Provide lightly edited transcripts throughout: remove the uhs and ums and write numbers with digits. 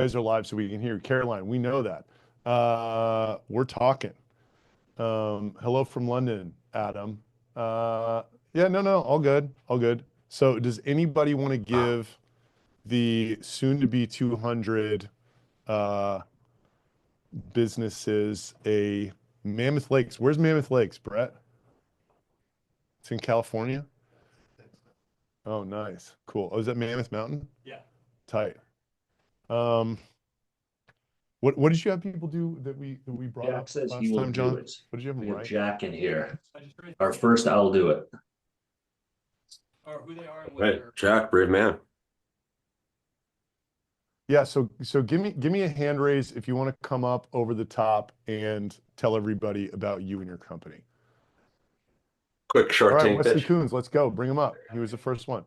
guys are live so we can hear you. Caroline, we know that. We're talking. Hello from London, Adam. Yeah, no, all good, all good. So does anybody want to give the soon-to-be 200 uh, businesses a Mammoth Lakes? Where's Mammoth Lakes, Brett? It's in California? Oh, nice. Cool. Oh, is that Mammoth Mountain? Yeah. Tight. Um, what did you have people do that we brought Jack up says he last will time, do John? it. What did you have We them have write? Jack in here. Our first, I'll do it. Or who they are and what Right, they're. Jack, brave man. Yeah, so give me a hand raise if you want to come up over the top and tell everybody about you and your company. Quick All Shark right, Tank Wesley pitch. Coons, let's go. Bring him up. He was the first one.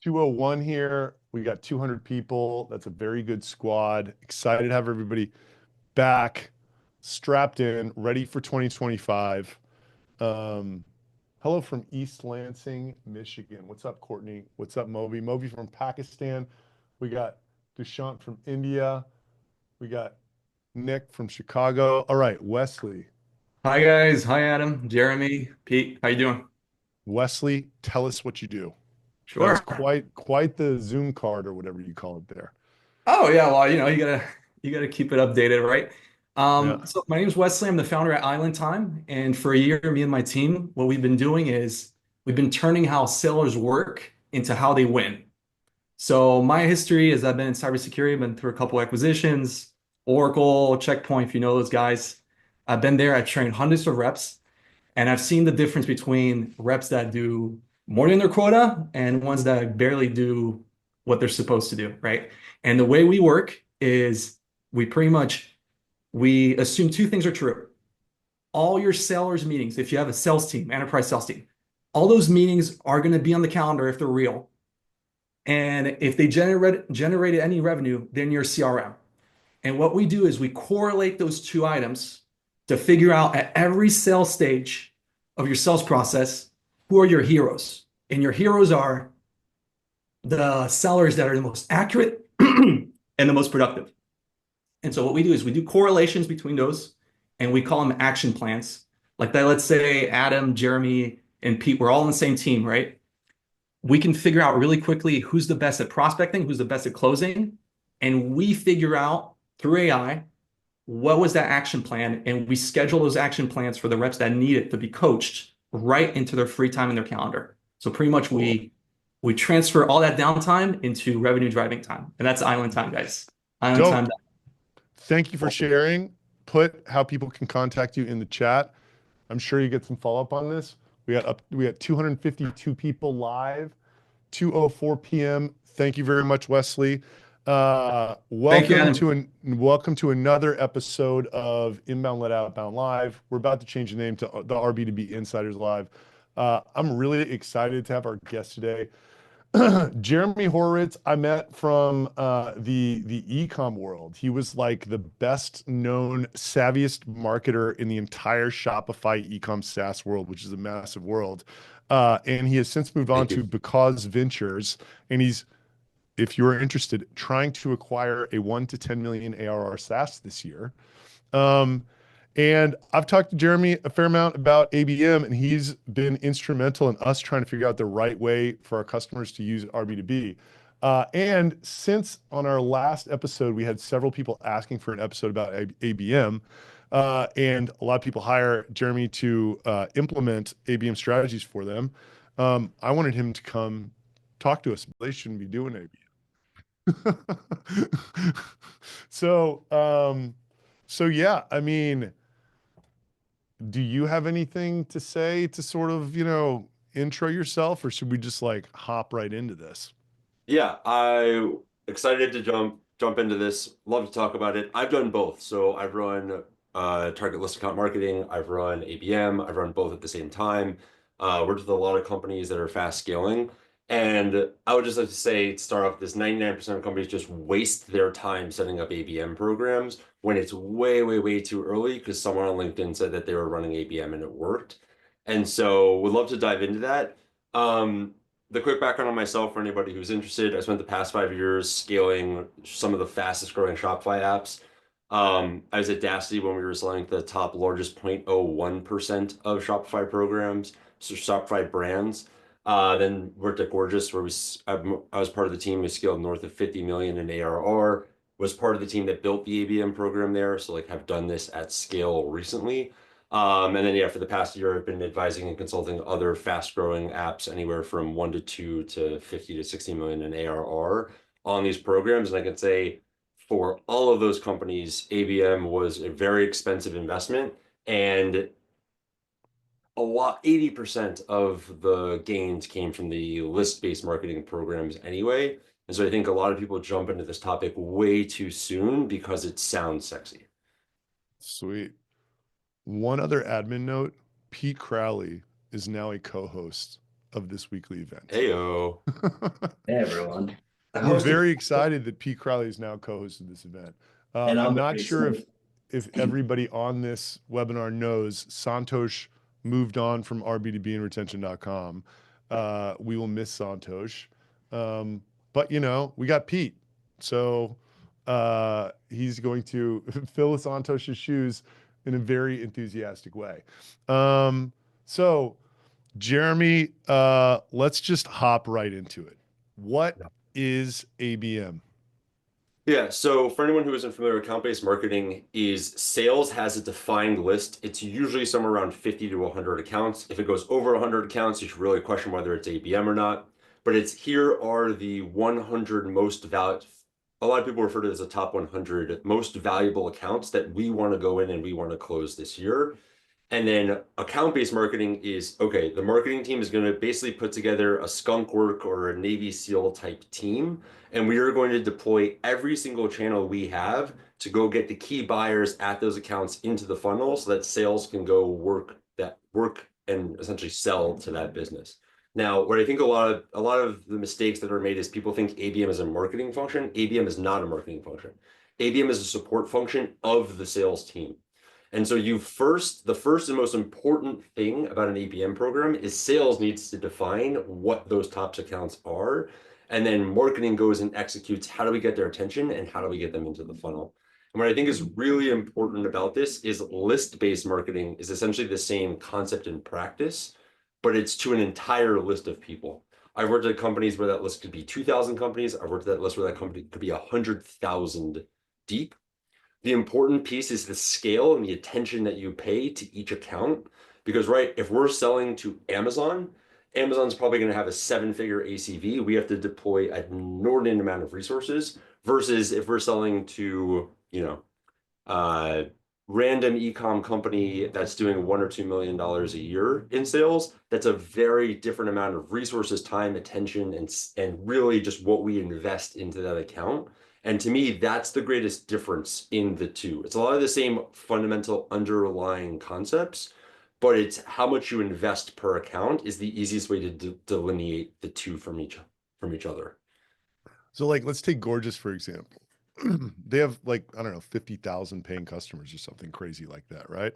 201 here. We got 200 people. That's a very good squad. Excited to have everybody back, strapped in, ready for 2025. Hello from East Lansing, Michigan. What's up, Courtney? What's up, Moby? Moby from Pakistan. We got Dushyant from India. We got Nick from Chicago. All right, Wesley. Hi guys, hi Adam, Jeremy, Pete, how you doing? Wesley, tell us what you do. That's Sure. quite the Zoom card or whatever you call it there. Oh yeah, well, you gotta keep it updated, right? Yeah. So my name is Wesley. I'm the founder at Island Time, and for a year, me and my team, what we've been doing is we've been turning how sellers work into how they win. So my history is I've been in cybersecurity, I've been through a couple acquisitions, Oracle, Checkpoint, if you know those guys. I've been there, I've trained hundreds of reps. And I've seen the difference between reps that do more than their quota and ones that barely do what they're supposed to do, right? And the way we work is we pretty much we assume two things are true. All your sellers meetings, if you have a sales team, enterprise sales team, all those meetings are going to be on the calendar if they're real. And if they generated any revenue, then your CRM. And what we do is we correlate those two items to figure out at every sales stage of your sales process, who are your heroes? And your heroes are the sellers that are the most accurate and the most productive. And so what we do is we do correlations between those and we call them action plans. Like that, let's say Adam, Jeremy, and Pete, we're all on the same team, right? We can figure out really quickly who's the best at prospecting, who's the best at closing, and we figure out through AI what was that action plan, and we schedule those action plans for the reps that need it to be coached right into their free time in their calendar. So pretty much we transfer all that downtime into revenue driving time, and that's Island Time, guys. Island Dope. Time. Thank you for sharing. Put how people can contact you in the chat. I'm sure you get some follow-up on this. We got 252 people live, 2:04 p.m. Thank you very much, Wesley. Thank you, Adam. Welcome to another episode of Inbound Let Outbound Live. We're about to change the name to the RB2B Insiders Live. I'm really excited to have our guest today. Jeremy Horowitz, I met from the e-com world. He was like the best known, savviest marketer in the entire Shopify e-com SaaS world, which is a massive world. And he has since moved on to Because Ventures, and he's, if you're interested, trying to acquire a 1 to 10 million ARR SaaS this year. And I've talked to Jeremy a fair amount about ABM, and he's been instrumental in us trying to figure out the right way for our customers to use RB2B. And since on our last episode, we had several people asking for an episode about ABM, and a lot of people hire Jeremy to implement ABM strategies for them. I wanted him to come talk to us. They shouldn't be doing ABM. So yeah, I mean, do you have anything to say to sort of, intro yourself, or should we just like hop right into this? Yeah, I excited to jump into this. Love to talk about it. I've done both. So I've run target list account marketing. I've run ABM. I've run both at the same time. Worked with a lot of companies that are fast scaling. And I would just like to say, start off this 99% of companies just waste their time setting up ABM programs when it's way, way, way too early because someone on LinkedIn said that they were running ABM and it worked. And so would love to dive into that. The quick background on myself for anybody who's interested, I spent the past 5 years scaling some of the fastest growing Shopify apps. I was at Dacity when we were selling the top largest 0.01% of Shopify programs, so Shopify brands. Then worked at Gorgeous, where I was part of the team. We scaled north of 50 million in ARR. Was part of the team that built the ABM program there, so like have done this at scale recently. And then yeah, for the past year, I've been advising and consulting other fast-growing apps, anywhere from 1 to 2 to 50 to 60 million in ARR on these programs. And I can say for all of those companies, ABM was a very expensive investment, and 80% of the gains came from the list-based marketing programs anyway. And so I think a lot of people jump into this topic way too soon because it sounds sexy. Sweet. One other admin note, Pete Crowley is now a co-host of this weekly event. Heyo. Hey, everyone. We're very excited that Pete Crowley is now co-host of this event. And I'm I'm not very sure excited. if everybody on this webinar knows Santosh moved on from rbdbandretention.com. We will miss Santosh. But you know, we got Pete. So he's going to fill Santosh's shoes in a very enthusiastic way. So Jeremy, let's just hop right into it. What is ABM? Yeah, so for anyone who isn't familiar, account-based marketing is sales has a defined list. It's usually somewhere around 50 to 100 accounts. If it goes over 100 accounts, you should really question whether it's ABM or not. But it's here are the 100 most valuable, a lot of people refer to it as the top 100 most valuable accounts that we want to go in and we want to close this year. And then account-based marketing is, okay, the marketing team is going to basically put together a skunk work or a Navy SEAL type team. And we are going to deploy every single channel we have to go get the key buyers at those accounts into the funnel so that sales can go work and essentially sell to that business. Now, what I think a lot of the mistakes that are made is people think ABM is a marketing function. ABM is not a marketing function. ABM is a support function of the sales team. And so the first and most important thing about an ABM program is sales needs to define what those top accounts are. And then marketing goes and executes how do we get their attention and how do we get them into the funnel. And what I think is really important about this is list-based marketing is essentially the same concept in practice, but it's to an entire list of people. I've worked at companies where that list could be 2,000 companies. I've worked at that list where that company could be 100,000 deep. The important piece is the scale and the attention that you pay to each account. Because, right, if we're selling to Amazon, Amazon's probably going to have a 7-figure ACV. We have to deploy an inordinate amount of resources versus if we're selling to, random e-com company that's doing $1 or $2 million a year in sales. That's a very different amount of resources, time, attention, and really just what we invest into that account. And to me, that's the greatest difference in the two. It's a lot of the same fundamental underlying concepts, but it's how much you invest per account is the easiest way to delineate the two from each other. So like, let's take Gorgeous, for example. They have like, I don't know, 50,000 paying customers or something crazy like that, right?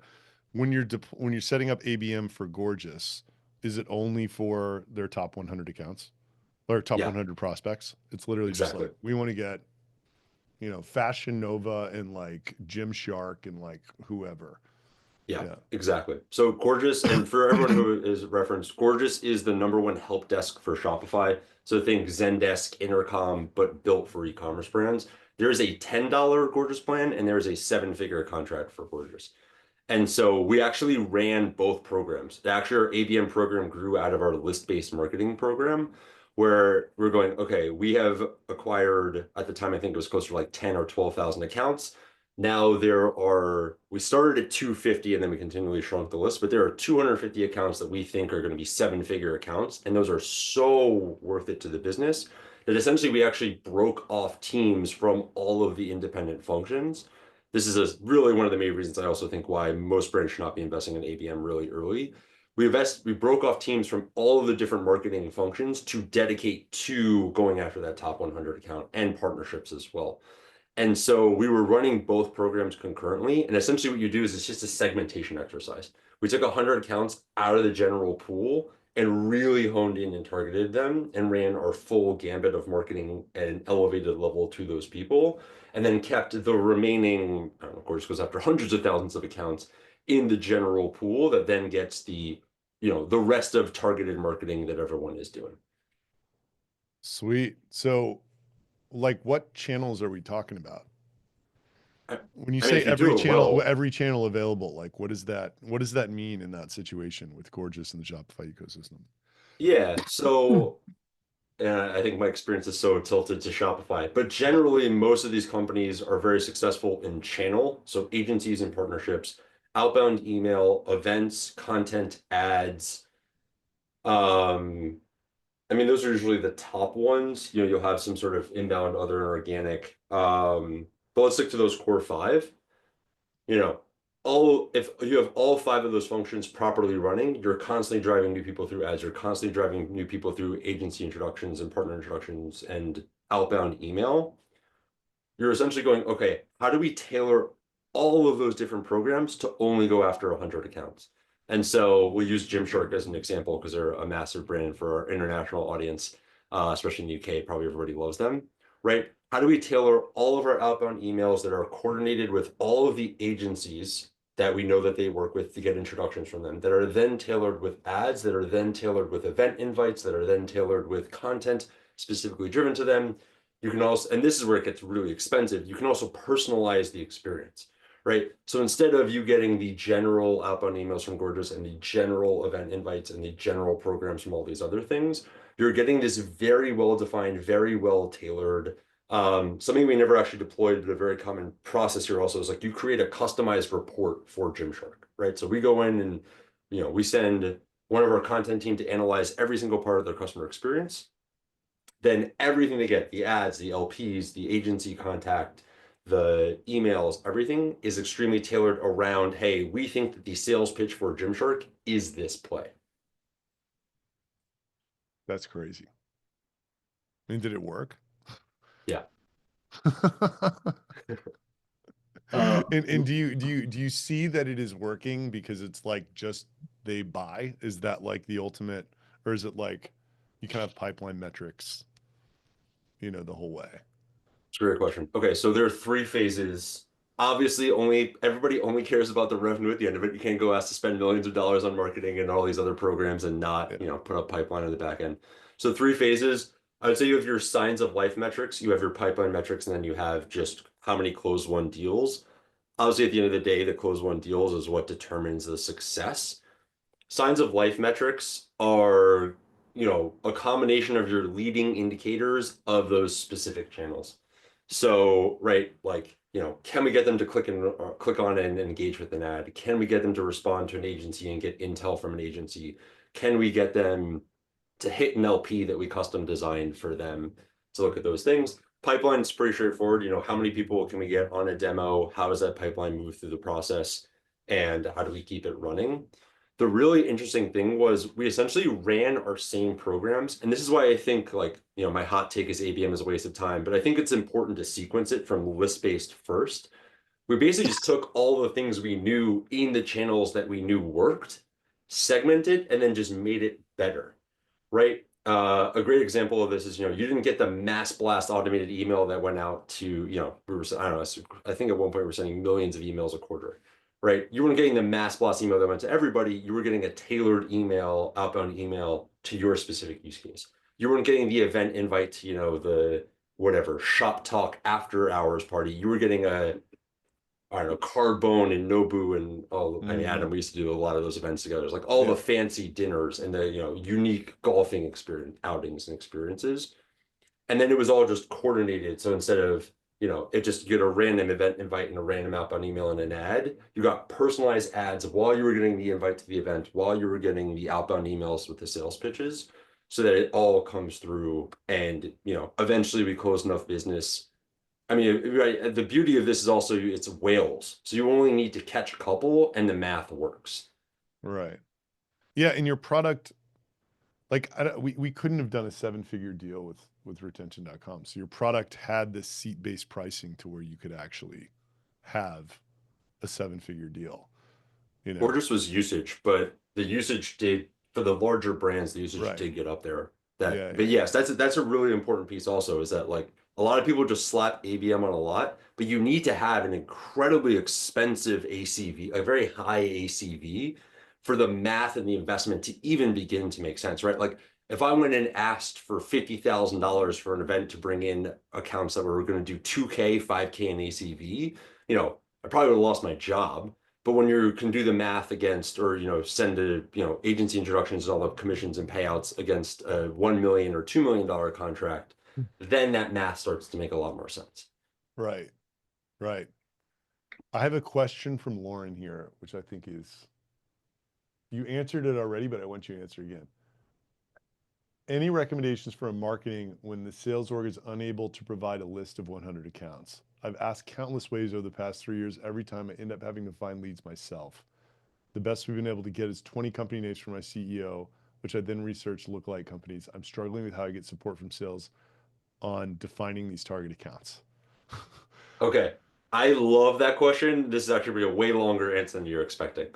When you're setting up ABM for Gorgeous, is it only for their top 100 accounts or top 100 prospects? It's literally just like, we want to get, Fashion Nova and like Gymshark and like whoever. Yeah, exactly. So Gorgeous, and for everyone who is referenced, Gorgeous is the #1 help desk for Shopify. So think Zendesk, Intercom, but built for e-commerce brands. There is a $10 Gorgeous plan, and there is a 7-figure contract for Gorgeous. And so we actually ran both programs. Actually, our ABM program grew out of our list-based marketing program, where we're going, okay, we have acquired, at the time, I think it was closer to like 10 or 12,000 accounts. Now we started at 250 and then we continually shrunk the list, but there are 250 accounts that we think are going to be 7-figure accounts. And those are so worth it to the business that essentially we actually broke off teams from all of the independent functions. This is really one of the main reasons I also think why most brands should not be investing in ABM really early. We broke off teams from all of the different marketing functions to dedicate to going after that top 100 account and partnerships as well. And so we were running both programs concurrently. And essentially what you do is it's just a segmentation exercise. We took 100 accounts out of the general pool and really honed in and targeted them and ran our full gambit of marketing at an elevated level to those people, and then kept the remaining, I don't know, of course, goes after hundreds of thousands of accounts in the general pool that then gets the, the rest of targeted marketing that everyone is doing. Sweet. So, like, what channels are we talking about? When you I mean, say if you do it well, every channel available, like, what does that mean in that situation with Gorgeous and the Shopify ecosystem? yeah. So I think my experience is so tilted to Shopify, but generally most of these companies are very successful in channel. So agencies and partnerships, outbound email, events, content, ads. I mean, those are usually the top ones. You'll have some sort of inbound, other, and organic. But let's stick to those core five. You know, if you have all five of those functions properly running, you're constantly driving new people through ads. You're constantly driving new people through agency introductions and partner introductions and outbound email. You're essentially going, okay, how do we tailor all of those different programs to only go after 100 accounts? And so we'll use Gymshark as an example because they're a massive brand for our international audience, especially in the UK. Probably everybody loves them, right? How do we tailor all of our outbound emails that are coordinated with all of the agencies that we know that they work with to get introductions from them, that are then tailored with ads, that are then tailored with event invites, that are then tailored with content specifically driven to them? You can also, and this is where it gets really expensive, you can also personalize the experience, right? So instead of you getting the general outbound emails from Gorgeous and the general event invites and the general programs from all these other things, you're getting this very well-defined, very well-tailored, something we never actually deployed, but a very common process here also is like you create a customized report for Gymshark, right? So we go in and, we send one of our content team to analyze every single part of their customer experience. Then everything they get, the ads, the LPs, the agency contact, the emails, everything is extremely tailored around, hey, we think that the sales pitch for Gymshark is this play. That's crazy. I mean, did it work? Yeah. And do you see that it is working because it's like just they buy? Is that like the ultimate, or is it like you kind of have pipeline metrics, the whole way? It's a great question. Okay, so there are three phases. Obviously, everybody only cares about the revenue at the end of it. You can't go ask to spend millions of dollars on marketing and all these other programs and not, put up pipeline on the back end. So three phases. I would say you have your signs of life metrics, you have your pipeline metrics, and then you have just how many close won deals. Obviously, at the end of the day, the close won deals is what determines the success. Signs of life metrics are, a combination of your leading indicators of those specific channels. So, right, like, can we get them to click on and engage with an ad? Can we get them to respond to an agency and get intel from an agency? Can we get them to hit an LP that we custom designed for them to look at those things? Pipeline is pretty straightforward. How many people can we get on a demo? How does that pipeline move through the process? And how do we keep it running? The really interesting thing was we essentially ran our same programs. And this is why I think my hot take is ABM is a waste of time, but I think it's important to sequence it from list-based first. We basically just took all the things we knew in the channels that we knew worked, segmented, and then just made it better, right? A great example of this is, you didn't get the mass blast automated email that went out to, I don't know, I think at one point we were sending millions of emails a quarter, right? You weren't getting the mass blast email that went to everybody. You were getting a tailored email, outbound email to your specific use case. You weren't getting the event invite to, the whatever shop talk after hours party. You were getting I don't know, Carbone and Nobu and all. I mean, Adam, we used to do a lot of those events together. It's like all the fancy dinners and the unique golfing experience, outings and experiences. And then it was all just coordinated. So instead of it just you get a random event invite and a random outbound email and an ad, you got personalized ads while you were getting the invite to the event, while you were getting the outbound emails with the sales pitches, so that it all comes through. And eventually we close enough business. I mean, right, the beauty of this is also it's whales. So you only need to catch a couple and the math works. Right. Yeah, and your product, like we couldn't have done a seven-figure deal with retention.com. So your product had this seat-based pricing to where you could actually have a seven-figure deal. Gorgeous was usage, but the usage did for the larger brands, the usage Right. did get up there. Yeah, But yes, that's a really important piece also, is that like a lot of people just slap ABM on a lot, but you need to have an incredibly expensive ACV, a very high ACV for the math and the investment to even begin to make sense, right? Like if I went and asked for $50,000 for an event to bring in accounts that were going to do 2K, 5K in ACV, you know, I probably would have lost my job. But when you can do the math against, or send a agency introductions and all the commissions and payouts against a $1 million or $2 million contract, then that math starts to make a lot more sense. right, right. I have a question from Lauren here, which I think is, you answered it already, but I want you to answer again. Any recommendations for a marketing when the sales org is unable to provide a list of 100 accounts? I've asked countless ways over the past 3 years. Every time I end up having to find leads myself. The best we've been able to get is 20 company names from my CEO, which I then research lookalike companies. I'm struggling with how I get support from sales on defining these target accounts. Okay. I love that question. This is actually a way longer answer than you're expecting.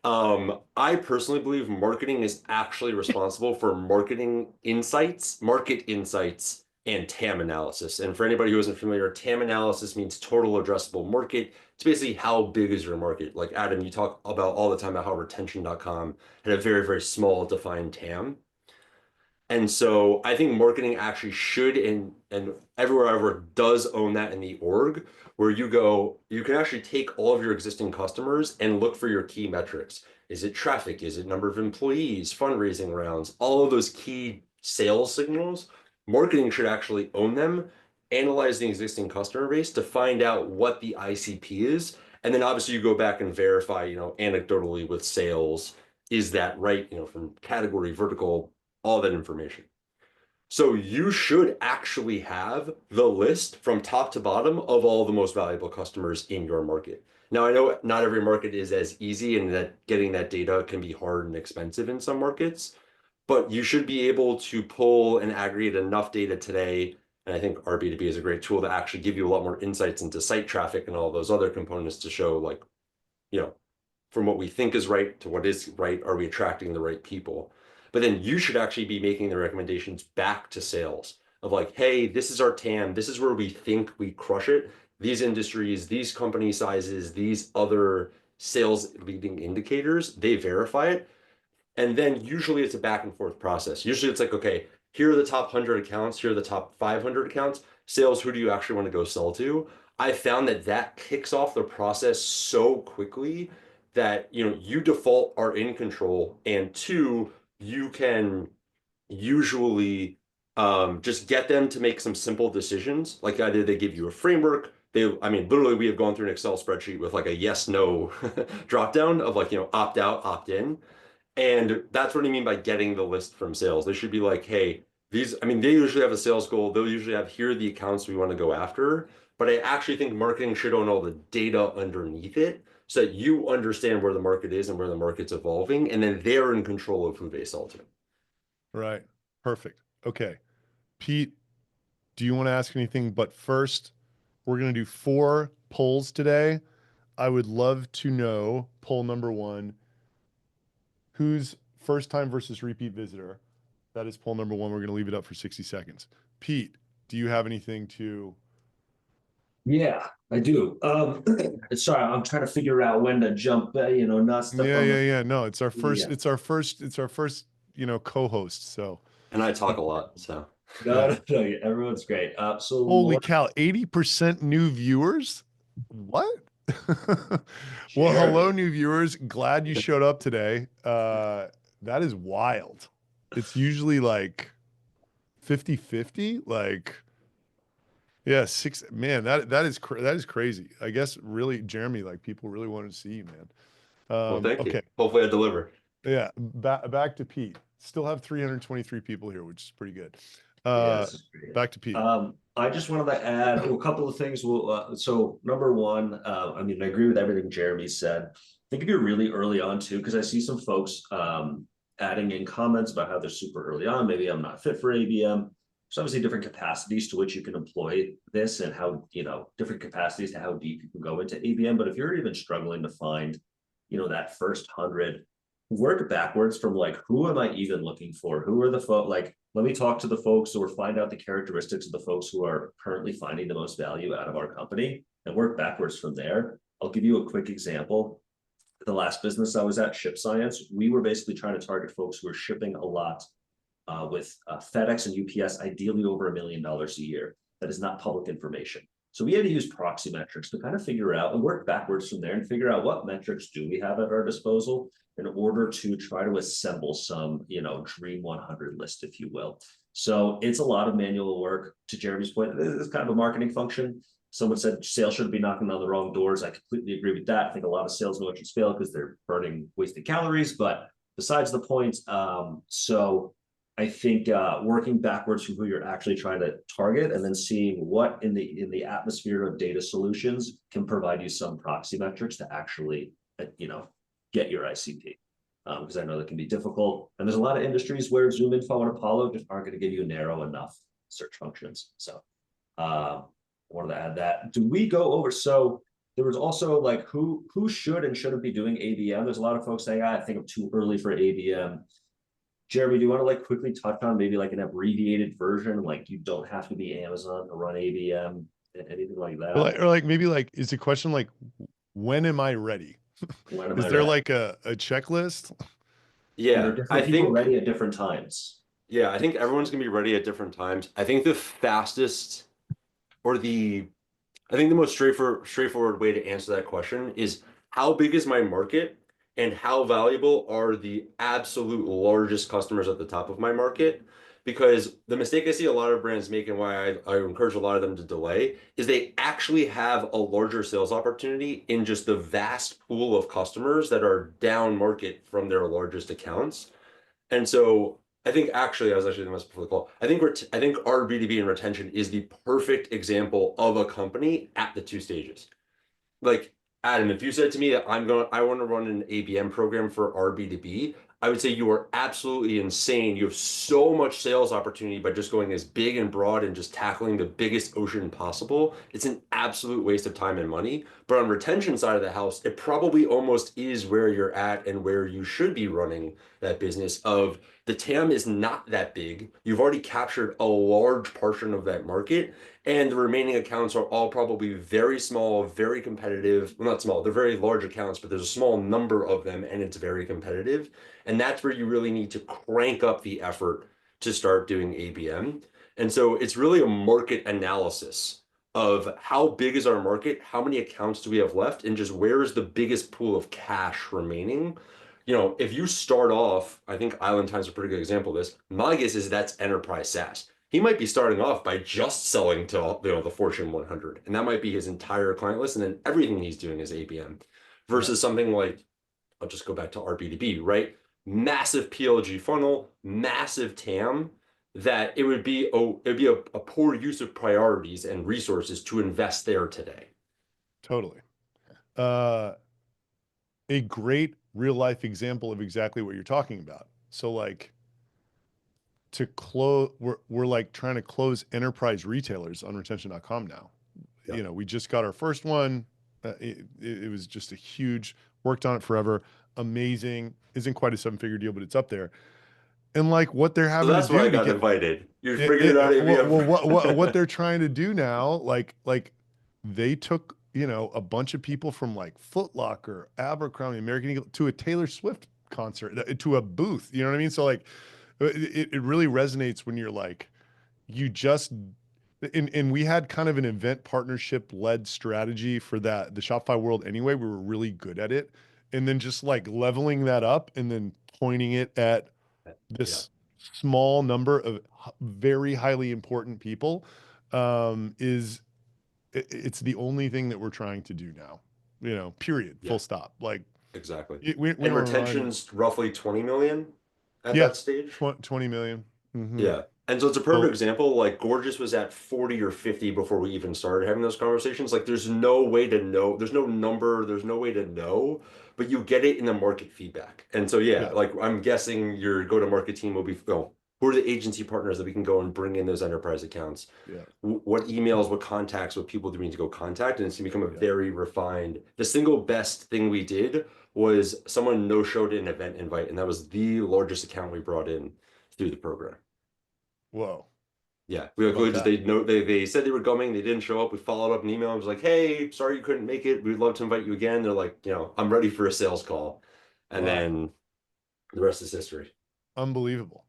I personally believe marketing is actually responsible for market insights, and TAM analysis. And for anybody who isn't familiar, TAM analysis means total addressable market. It's basically how big is your market. Like Adam, you talk about all the time about how retention.com had a very, very small defined TAM. And so I think marketing actually should, and everywhere ever does own that in the org, where you can actually take all of your existing customers and look for your key metrics. Is it traffic? Is it number of employees, fundraising rounds, all of those key sales signals? Marketing should actually own them, analyze the existing customer base to find out what the ICP is. And then obviously you go back and verify, anecdotally with sales, is that right? From category, vertical, all that information. So you should actually have the list from top to bottom of all the most valuable customers in your market. Now, I know not every market is as easy, and that getting that data can be hard and expensive in some markets, but you should be able to pull and aggregate enough data today. And I think RB2B is a great tool to actually give you a lot more insights into site traffic and all those other components to show, like, from what we think is right to what is right, are we attracting the right people? But then you should actually be making the recommendations back to sales of like, hey, this is our TAM. This is where we think we crush it. These industries, these company sizes, these other sales leading indicators, they verify it. And then usually it's a back and forth process. Usually it's like, okay, here are the top 100 accounts. Here are the top 500 accounts. Sales, who do you actually want to go sell to? I found that kicks off the process so quickly that, you default are in control. And two, you can usually just get them to make some simple decisions. Like either they give you a framework. Literally we have gone through an Excel spreadsheet with like a yes, no drop down of like, opt out, opt in. And that's what I mean by getting the list from sales. They should be like, hey, they usually have a sales goal. They'll usually have, here are the accounts we want to go after. But I actually think marketing should own all the data underneath it so that you understand where the market is and where the market's evolving. And then they're in control of who they sell to. Right. Perfect. Okay. Pete, do you want to ask anything? But first, we're going to do 4 polls today. I would love to know, poll number 1, who's first time versus repeat visitor? That is poll number 1. We're going to leave it up for 60 seconds. Pete, do you have anything to? Yeah, I do. Sorry, I'm trying to figure out when to jump, not step on the. Yeah. No, it's our first, Yeah. it's our first, co-host. So. And I talk a lot, so. No, everyone's great. So Holy cow, 80% new viewers? What? Well, hello, new viewers. Glad you showed up today. That is wild. It's usually like 50-50. Like, yeah, that is crazy. I guess really, Jeremy, like people really wanted to see you, man. Well, thank you. Okay. Hopefully I deliver. Yeah, back to Pete. Still have 323 people here, which is pretty good. this is great. Back to Pete. I just wanted to add a couple of things. So number one, I agree with everything Jeremy said. I think if you're really early on too, because I see some folks adding in comments about how they're super early on. Maybe I'm not fit for ABM. There's obviously different capacities to which you can employ this, and how different capacities to how deep you can go into ABM. But if you're even struggling to find that first 100, work backwards from like, who am I even looking for? Who are the folks? Like, let me talk to the folks or find out the characteristics of the folks who are currently finding the most value out of our company and work backwards from there. I'll give you a quick example. The last business I was at, Ship Science, we were basically trying to target folks who are shipping a lot with FedEx and UPS, ideally over $1 million a year. That is not public information. So we had to use proxy metrics to kind of figure out and work backwards from there and figure out what metrics do we have at our disposal in order to try to assemble some, dream 100 list, if you will. So it's a lot of manual work. To Jeremy's point, it's kind of a marketing function. Someone said sales shouldn't be knocking on the wrong doors. I completely agree with that. I think a lot of sales motions fail because they're burning wasted calories, but besides the point, so I think working backwards from who you're actually trying to target and then seeing what in the atmosphere of data solutions can provide you some proxy metrics to actually, get your ICP. Because I know that can be difficult. And there's a lot of industries where Zoom Info and Apollo just aren't going to give you narrow enough search functions. So I wanted to add that. Do we go over? So there was also like who should and shouldn't be doing ABM. There's a lot of folks saying, I think I'm too early for ABM. Jeremy, do you want to like quickly touch on maybe like an abbreviated version? Like you don't have to be Amazon to run ABM, anything like that. Or like maybe like is the question like when am I ready? When am Is I there ready? like a checklist? And Yeah, there are different people ready at different times. yeah, I think everyone's gonna be ready at different times. I think the fastest or I think the most straightforward way to answer that question is how big is my market and how valuable are the absolute largest customers at the top of my market? Because the mistake I see a lot of brands make and why I encourage a lot of them to delay is they actually have a larger sales opportunity in just the vast pool of customers that are down market from their largest accounts. And so I think actually, I was actually the most before the call. I think our B2B and retention is the perfect example of a company at the two stages. Like Adam, if you said to me that I want to run an ABM program for our B2B, I would say you are absolutely insane. You have so much sales opportunity by just going as big and broad and just tackling the biggest ocean possible. It's an absolute waste of time and money. But on retention side of the house, it probably almost is where you're at and where you should be running that business of the TAM is not that big. You've already captured a large portion of that market, and the remaining accounts are all probably very small, very competitive. Well, not small, they're very large accounts, but there's a small number of them, and it's very competitive. And that's where you really need to crank up the effort to start doing ABM. And so it's really a market analysis of how big is our market, how many accounts do we have left, and just where is the biggest pool of cash remaining. If you start off, I think Island Time's a pretty good example of this. My guess is that's enterprise SaaS. He might be starting off by just selling to the Fortune 100, and that might be his entire client list, and then everything he's doing is ABM. Versus something like, I'll just go back to our B2B, right? Massive PLG funnel, massive TAM. That it would be a poor use of priorities and resources to invest there today. Totally. A great real life example of exactly what you're talking about. So like to close, we're like trying to close enterprise retailers on retention.com now. Yeah. We just got our first one. It was just a huge, worked on it forever. Amazing. Isn't quite a 7-figure deal, but it's up there. And like what they're having So that's to do why I to got get invited. You're figuring it out. what they're trying to do now, like they took, a bunch of people from like Foot Locker, Abercrombie, American Eagle to a Taylor Swift concert, to a booth. You know what I mean? So like it really resonates when you're like, you just and we had kind of an event partnership led strategy for the Shopify world anyway. We were really good at it. And then just like leveling that up and then pointing it at this small number of very highly important people it's the only thing that we're trying to do now, period, full stop. Like Exactly. we And don't run retention's roughly 20 million at yeah that stage. 20 million. Yeah. And so it's a perfect So example. Like Gorgeous was at 40 or 50 before we even started having those conversations. Like there's no way to know. There's no number. There's no way to know, but you get it in the market feedback. And so, yeah, yeah like I'm guessing your go-to-market team will be, who are the agency partners that we can go and bring in those enterprise accounts? Yeah. What emails, what contacts, what people do we need to go contact? And it's gonna become a Yeah. very refined. The single best thing we did was someone no-showed an event invite, and that was the largest account we brought in through the program. Whoa. Yeah, we How about just that? they said they were coming, they didn't show up. We followed up an email. I was like, hey, sorry you couldn't make it. We'd love to invite you again. They're like, I'm ready for a sales call. And Wow. then the rest is history. Unbelievable.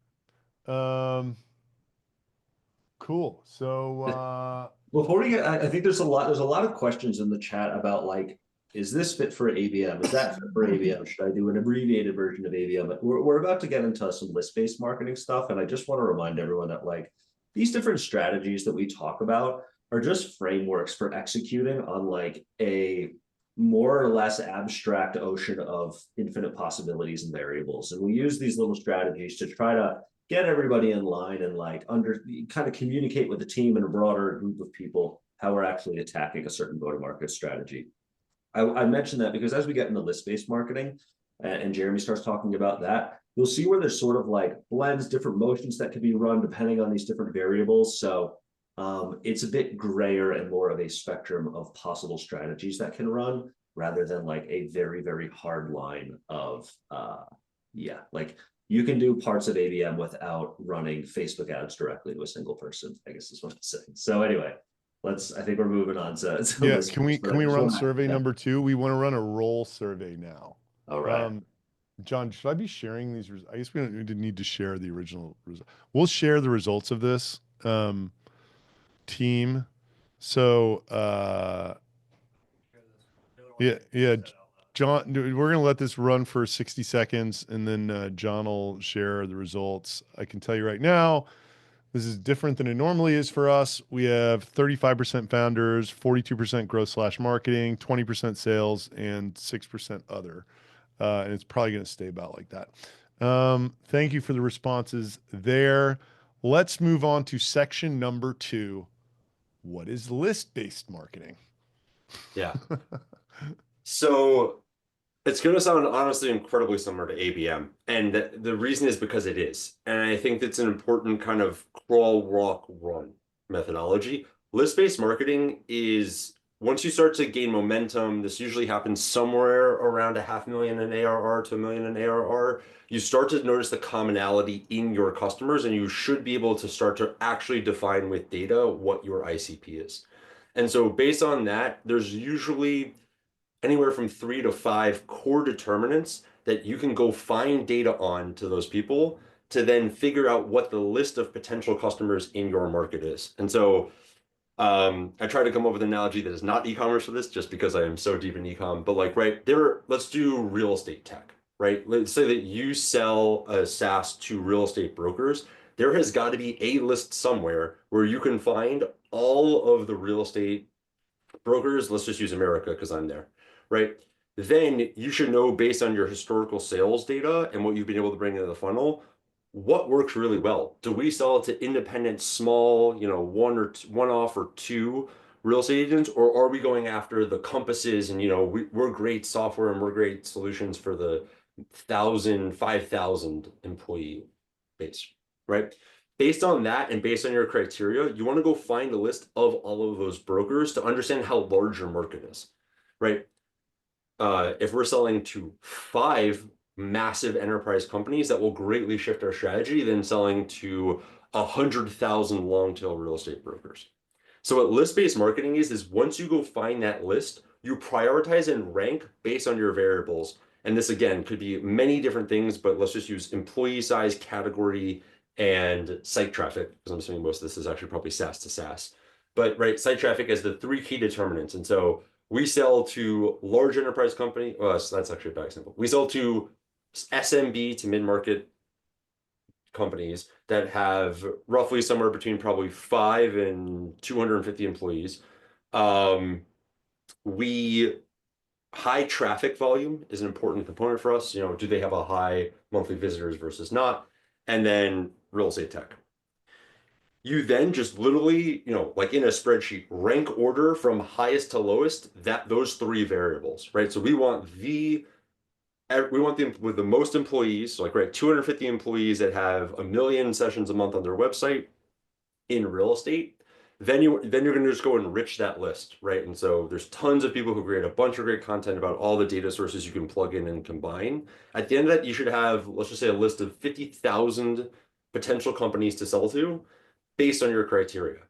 Cool. So Before we get, I think there's a lot of questions in the chat about like, is this fit for ABM? Is that fit for ABM? Should I do an abbreviated version of ABM? But we're about to get into some list-based marketing stuff, and I just want to remind everyone that like these different strategies that we talk about are just frameworks for executing on like a more or less abstract ocean of infinite possibilities and variables. And we use these little strategies to try to get everybody in line and like kind of communicate with the team and a broader group of people how we're actually attacking a certain go-to-market strategy. I mentioned that because as we get into list-based marketing and Jeremy starts talking about that, you'll see where there's sort of like blends, different motions that can be run depending on these different variables. So it's a bit grayer and more of a spectrum of possible strategies that can run rather than like a very, very hard line of, like you can do parts of ABM without running Facebook ads directly to a single person, I guess is what I'm saying. So anyway, I think we're moving on to yeah, list. can we run survey number 2? We want to run a role survey now. All right. John, should I be sharing these? I guess we don't need to share the original result. We'll share the results of this team. So yeah. John, we're gonna let this run for 60 seconds, and then John will share the results. I can tell you right now, this is different than it normally is for us. We have 35% founders, 42% growth/marketing, 20% sales, and 6% other. And it's probably going to stay about like that. Thank you for the responses there. Let's move on to section number 2. What is list-based marketing? Yeah. So it's going to sound honestly incredibly similar to ABM. And the reason is because it is. And I think that's an important kind of crawl, walk, run methodology. List-based marketing is, once you start to gain momentum, this usually happens somewhere around $500,000 in ARR to $1 million in ARR. You start to notice the commonality in your customers, and you should be able to start to actually define with data what your ICP is. And so based on that, there's usually anywhere from 3 to 5 core determinants that you can go find data on to those people to then figure out what the list of potential customers in your market is. And so I try to come up with an analogy that is not e-commerce for this just because I am so deep in e-com, but like right there, let's do real estate tech, right? Let's say that you sell a SaaS to real estate brokers. There has got to be a list somewhere where you can find all of the real estate brokers. Let's just use America because I'm there, right? Then you should know based on your historical sales data and what you've been able to bring into the funnel, what works really well. Do we sell it to independent, small, one-off or two real estate agents, or are we going after the compasses and we're great software and we're great solutions for the 1,000, 5,000 employee base, right? Based on that and based on your criteria, you want to go find a list of all of those brokers to understand how large your market is, right? If we're selling to 5 massive enterprise companies, that will greatly shift our strategy than selling to 100,000 long-tail real estate brokers. So what list-based marketing is once you go find that list, you prioritize and rank based on your variables. And this, again, could be many different things, but let's just use employee size, category, and site traffic, because I'm assuming most of this is actually probably SaaS to SaaS. But right, site traffic as the 3 key determinants. And so we sell to large enterprise company. Well, that's actually a bad example. We sell to SMB to mid-market companies that have roughly somewhere between probably 5 and 250 employees. High traffic volume is an important component for us. Do they have a high monthly visitors versus not? And then real estate tech. You then just literally, like in a spreadsheet, rank order from highest to lowest, those 3 variables, right? So we want the we want them with the most employees, so like, right, 250 employees that have 1 million sessions a month on their website in real estate. Then you're going to just go enrich that list, right? And so there's tons of people who create a bunch of great content about all the data sources you can plug in and combine. At the end of that, you should have, let's just say, a list of 50,000 potential companies to sell to based on your criteria.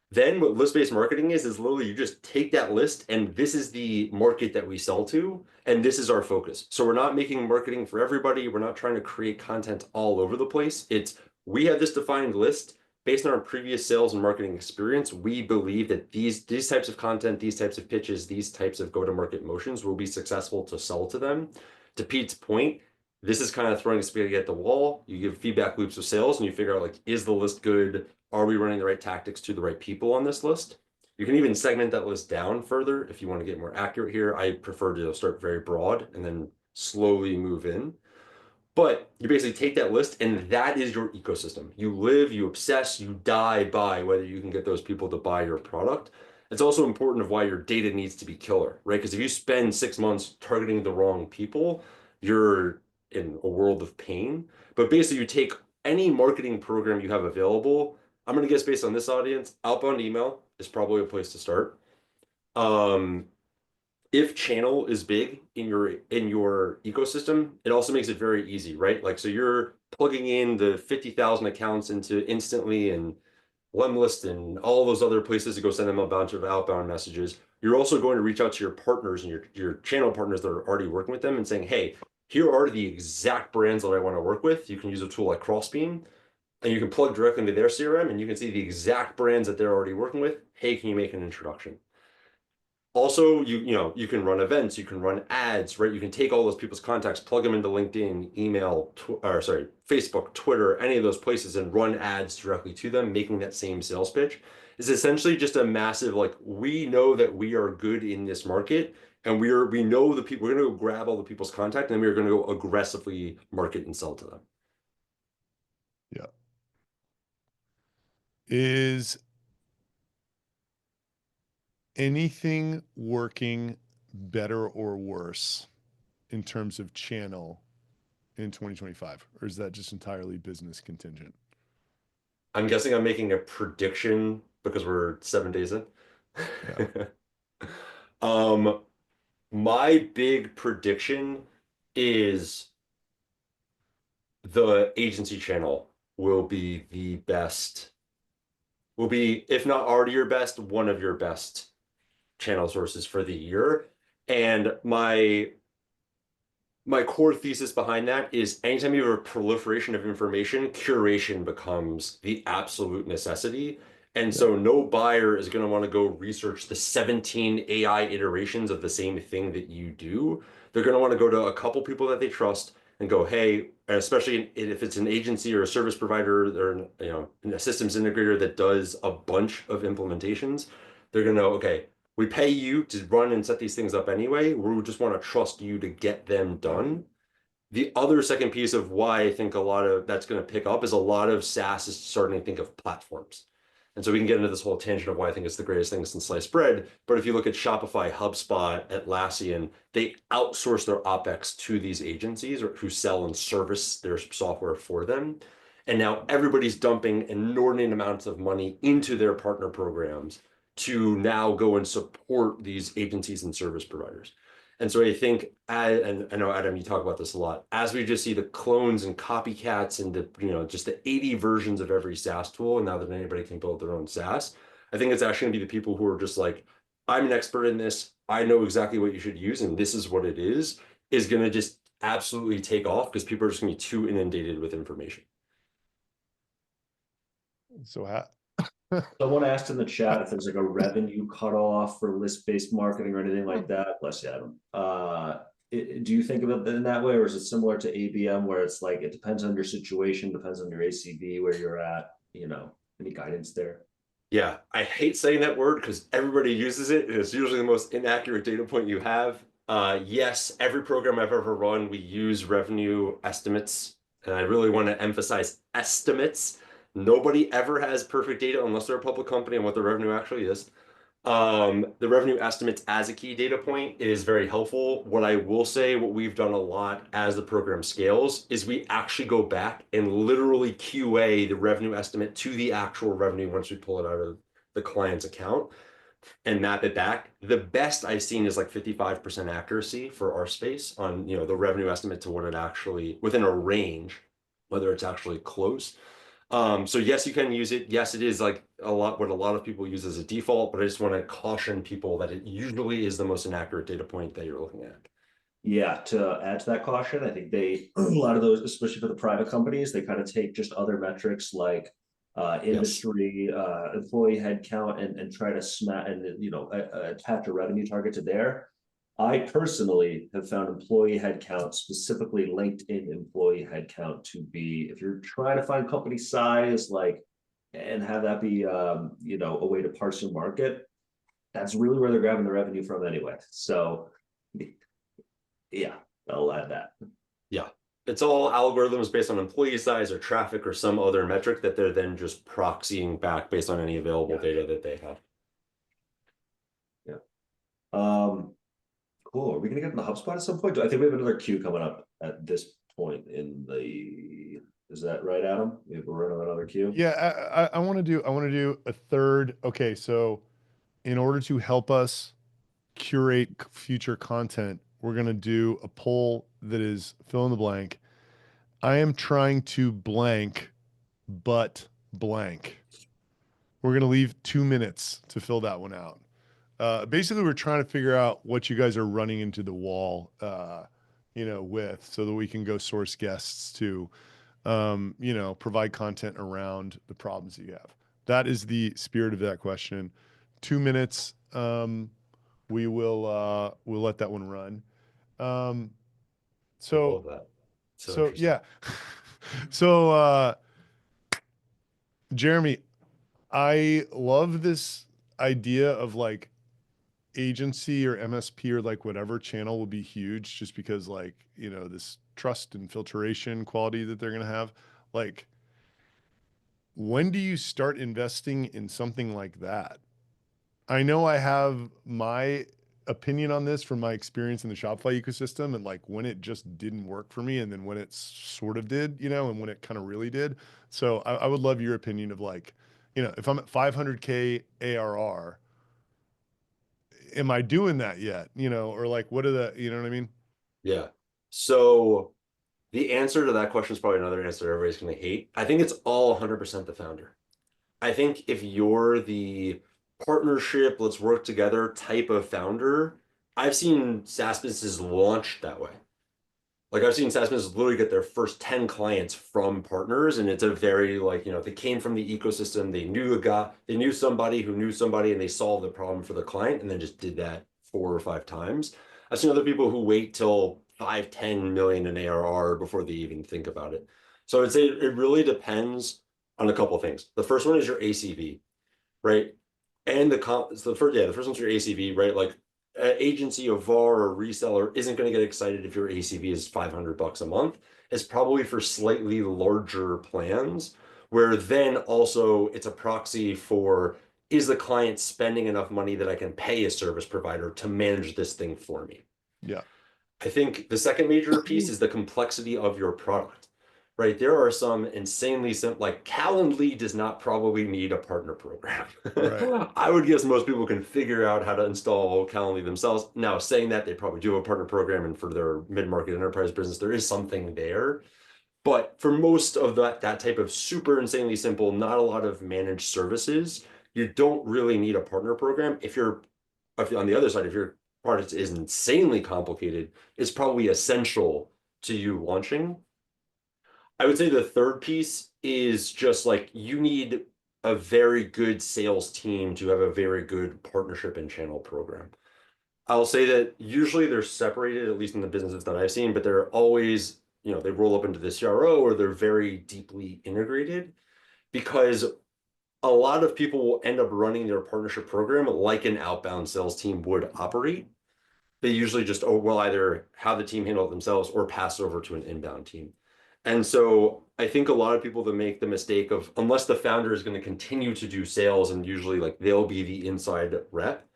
Then what list-based marketing is literally you just take that list and this is the market that we sell to, and this is our focus. So we're not making marketing for everybody. We're not trying to create content all over the place. It's we have this defined list based on our previous sales and marketing experience. We believe that these types of content, these types of pitches, these types of go-to-market motions will be successful to sell to them. To Pete's point, this is kind of throwing spaghetti at the wall. You give feedback loops of sales and you figure out like, is the list good? Are we running the right tactics to the right people on this list? You can even segment that list down further if you want to get more accurate here. I prefer to start very broad and then slowly move in. But you basically take that list and that is your ecosystem. You live, you obsess, you die by whether you can get those people to buy your product. It's also important of why your data needs to be killer, right? Because if you spend 6 months targeting the wrong people, you're in a world of pain. But basically you take any marketing program you have available. I'm going to guess based on this audience, outbound email is probably a place to start. If channel is big in your ecosystem, it also makes it very easy, right? Like, so you're plugging in the 50,000 accounts into Instantly and Lemlist and all those other places to go send them a bunch of outbound messages. You're also going to reach out to your partners and your channel partners that are already working with them and saying, hey, here are the exact brands that I want to work with. You can use a tool like Crossbeam and you can plug directly into their CRM and you can see the exact brands that they're already working with. Hey, can you make an introduction? Also, you can run events, you can run ads, right? You can take all those people's contacts, plug them into LinkedIn, email, Facebook, Twitter, any of those places and run ads directly to them, making that same sales pitch. Is essentially just a massive, like, we know that we are good in this market and we know the people, we're going to go grab all the people's contact and we're going to go aggressively market and sell to them. Yeah. Is anything working better or worse in terms of channel in 2025? Or is that just entirely business contingent? I'm guessing I'm making a prediction because we're 7 days in. Yeah. My big prediction is the agency channel will be the best, will be, if not already your best, one of your best channel sources for the year. And my core thesis behind that is anytime you have a proliferation of information, curation becomes the absolute necessity. And so no buyer is going to want to go research the 17 AI iterations of the same thing that you do. They're going to want to go to a couple people that they trust and go, hey, especially if it's an agency or a service provider or a systems integrator that does a bunch of implementations, they're going to know, okay, we pay you to run and set these things up anyway. We just want to trust you to get them done. The other second piece of why I think a lot of that's going to pick up is a lot of SaaS is starting to think of platforms. And so we can get into this whole tangent of why I think it's the greatest thing since sliced bread. But if you look at Shopify, HubSpot, Atlassian, they outsource their OpEx to these agencies or who sell and service their software for them. And now everybody's dumping inordinate amounts of money into their partner programs to now go and support these agencies and service providers. And so I think, and I know, Adam, you talk about this a lot, as we just see the clones and copycats and just the 80 versions of every SaaS tool, and now that anybody can build their own SaaS, I think it's actually going to be the people who are just like, I'm an expert in this, I know exactly what you should use, and this is what it is going to just absolutely take off because people are just going to be too inundated with information. So Someone asked in the chat if there's like a revenue cutoff for list-based marketing or anything like that. Bless you, Adam. Do you think of it in that way, or is it similar to ABM where it's like it depends on your situation, depends on your ACV, where you're at, any guidance there? Yeah, I hate saying that word because everybody uses it. It's usually the most inaccurate data point you have. Yes, every program I've ever run, we use revenue estimates. And I really want to emphasize estimates. Nobody ever has perfect data unless they're a public company on what the revenue actually is. The revenue estimates as a key data point is very helpful. What I will say, what we've done a lot as the program scales, is we actually go back and literally QA the revenue estimate to the actual revenue once we pull it out of the client's account and map it back. The best I've seen is like 55% accuracy for our space on, the revenue estimate to what it actually within a range, whether it's actually close. So yes, you can use it. Yes, it is like what a lot of people use as a default, but I just want to caution people that it usually is the most inaccurate data point that you're looking at. Yeah, to add to that caution, I think a lot of those, especially for the private companies, they kind of take just other metrics like industry, employee headcount, and try to attach a revenue target to there. I personally have found employee headcount, specifically LinkedIn employee headcount, to be, if you're trying to find company size, and have that be a way to parse your market, that's really where they're grabbing the revenue from anyway. So yeah, I'll add that. Yeah. It's all algorithms based on employee size or traffic or some other metric that they're then just proxying back based on any available data that they have. Yeah. Cool. Are we gonna get into HubSpot at some point? I think we have another queue coming up at this point in the. Is that right, Adam? We're running another queue. Yeah, I want to do a third. Okay, so in order to help us curate future content, we're gonna do a poll that is fill in the blank. I am trying to blank, but blank. We're gonna leave 2 minutes to fill that one out. Basically, we're trying to figure out what you guys are running into the wall, with, so that we can go source guests to, provide content around the problems that you have. That is the spirit of that question. 2 minutes. We'll let that one run. I love that. So yeah. So Jeremy, I love this idea of like agency or MSP or like whatever channel will be huge just because this trust and filtration quality that they're going to have. Like, when do you start investing in something like that? I know I have my opinion on this from my experience in the Shopify ecosystem and like when it just didn't work for me and then when it sort of did, and when it kind of really did. So I would love your opinion of like, if I'm at 500K ARR, am I doing that yet? Or like, what are the, you know what I mean? Yeah. So the answer to that question is probably another answer everybody's going to hate. I think it's all 100% the founder. I think if you're the partnership, let's work together type of founder, I've seen SaaS businesses launch that way. Like I've seen SaaS businesses literally get their first 10 clients from partners, and it's a very they came from the ecosystem, they knew a guy, they knew somebody who knew somebody, and they solved the problem for the client, and then just did that 4 or 5 times. I've seen other people who wait till 5, 10 million in ARR before they even think about it. So I'd say it really depends on a couple of things. The first one is your ACV, right? And the first one's your ACV, right? Like an agency, a VAR, or reseller isn't going to get excited if your ACV is $500 a month. It's probably for slightly larger plans, where then also it's a proxy for, is the client spending enough money that I can pay a service provider to manage this thing for me? Yeah. I think the second major piece is the complexity of your product, right? There are some insanely simple, like Calendly does not probably need a partner program. Right. I would guess most people can figure out how to install Calendly themselves. Now, saying that, they probably do a partner program, and for their mid-market enterprise business, there is something there. But for most of that type of super insanely simple, not a lot of managed services, you don't really need a partner program. If on the other side, if your product is insanely complicated, it's probably essential to you launching. I would say the third piece is just like you need a very good sales team to have a very good partnership and channel program. I'll say that usually they're separated, at least in the businesses that I've seen, but they're always, they roll up into the CRO, or they're very deeply integrated, because a lot of people will end up running their partnership program like an outbound sales team would operate. They usually just will either have the team handle it themselves or pass over to an inbound team. And so I think a lot of people that make the mistake of, unless the founder is going to continue to do sales and usually like they'll be the inside rep,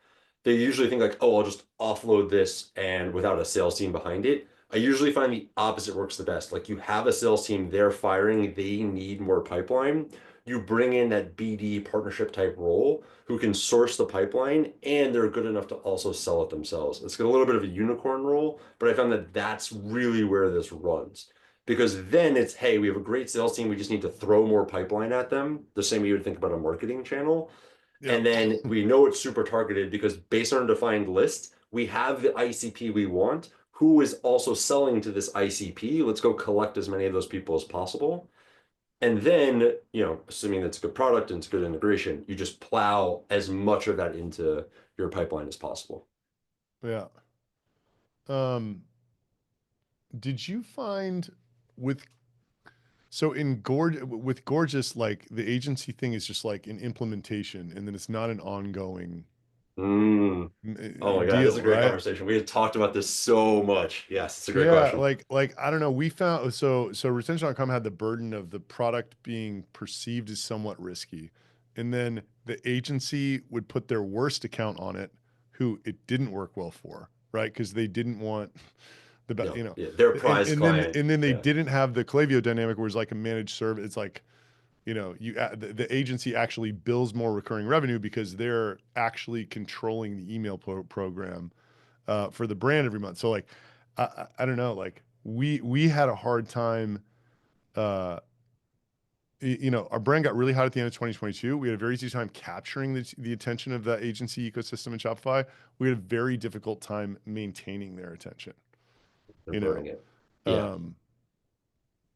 they usually think like, oh, I'll just offload this and without a sales team behind it. I usually find the opposite works the best. Like you have a sales team, they're firing, they need more pipeline. You bring in that BD partnership type role who can source the pipeline and they're good enough to also sell it themselves. It's got a little bit of a unicorn role, but I found that that's really where this runs. Because then it's, hey, we have a great sales team. We just need to throw more pipeline at them, the same way you would think about a marketing channel. Yeah. And then we know it's super targeted because based on a defined list, we have the ICP we want, who is also selling to this ICP. Let's go collect as many of those people as possible. And then, assuming that's a good product and it's good integration, you just plow as much of that into your pipeline as possible. Yeah. Did you find with with Gorgeous, like the agency thing is just like an implementation and then it's not an ongoing Oh my God, this is deal, a great right? conversation. We had talked about this so much. Yes, it's a great Yeah, question. like I don't know. We found so retention.com had the burden of the product being perceived as somewhat risky. And then the agency would put their worst account on it, who it didn't work well for, right? Because they didn't want the best, Yeah, their prize client. and then they Yeah. didn't have the Klaviyo dynamic where it's like a managed service. It's like, the agency actually bills more recurring revenue because they're actually controlling the email program for the brand every month. So like, I don't know, like we had a hard time. Uh, our brand got really hot at the end of 2022. We had a very easy time capturing the attention of the agency ecosystem in Shopify. We had a very difficult time maintaining their attention. They're burning it. Yeah. Um,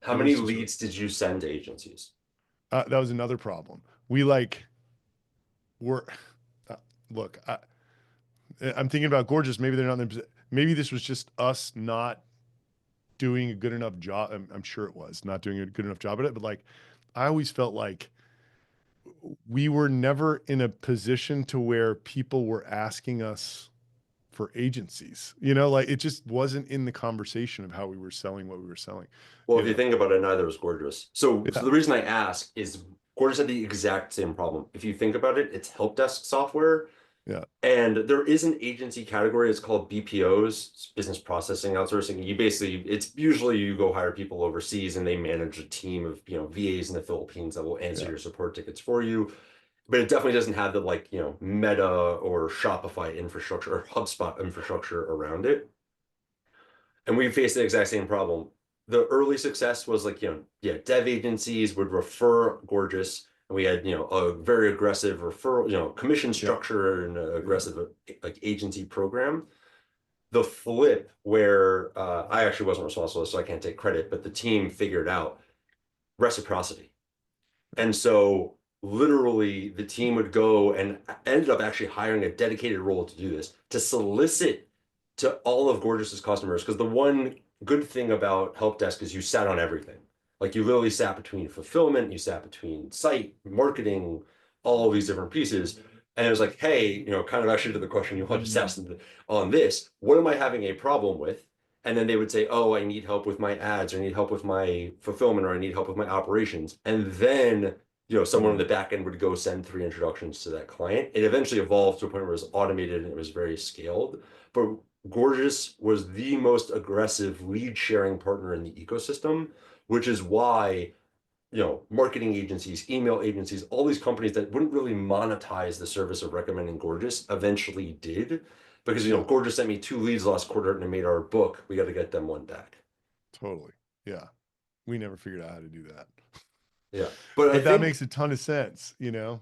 How it many was just leads did you send to agencies? that was another problem. We like were look. I'm thinking about Gorgeous. Maybe they're not. Maybe this was just us not doing a good enough job. I'm sure it was not doing a good enough job at it. But like, I always felt like we were never in a position to where people were asking us for agencies. Like it just wasn't in the conversation of how we were selling what we were selling. Well, if you think about it, neither was Gorgeous. So Yeah. the reason I ask is Gorgeous had the exact same problem. If you think about it, it's help desk software. Yeah. And there is an agency category. It's called BPOs, business processing outsourcing. It's usually you go hire people overseas and they manage a team of, VAs in the Philippines that will answer your support tickets for you. But it definitely doesn't have the Meta or Shopify infrastructure or HubSpot infrastructure around it. And we faced the exact same problem. The early success was dev agencies would refer Gorgeous, and we had, a very aggressive referral, commission structure and aggressive agency program. The flip where I actually wasn't responsible, so I can't take credit, but the team figured out reciprocity. And so literally the team would go and ended up actually hiring a dedicated role to do this, to solicit to all of Gorgeous's customers. Because the one good thing about help desk is you sat on everything. Like you literally sat between fulfillment, you sat between site, marketing, all of these different pieces. And it was like, hey, kind of actually to the question you just asked on this, what am I having a problem with? And then they would say, oh, I need help with my ads, or I need help with my fulfillment, or I need help with my operations. And then, someone on the back end would go send 3 introductions to that client. It eventually evolved to a point where it was automated and it was very scaled. But Gorgeous was the most aggressive lead sharing partner in the ecosystem, which is why, marketing agencies, email agencies, all these companies that wouldn't really monetize the service of recommending Gorgeous eventually did. Because, Gorgeous sent me 2 leads last quarter and it made our book. We got to get them 1 back. Totally. Yeah. We never figured out how to do that. Yeah. But I that think, makes a ton of sense, well,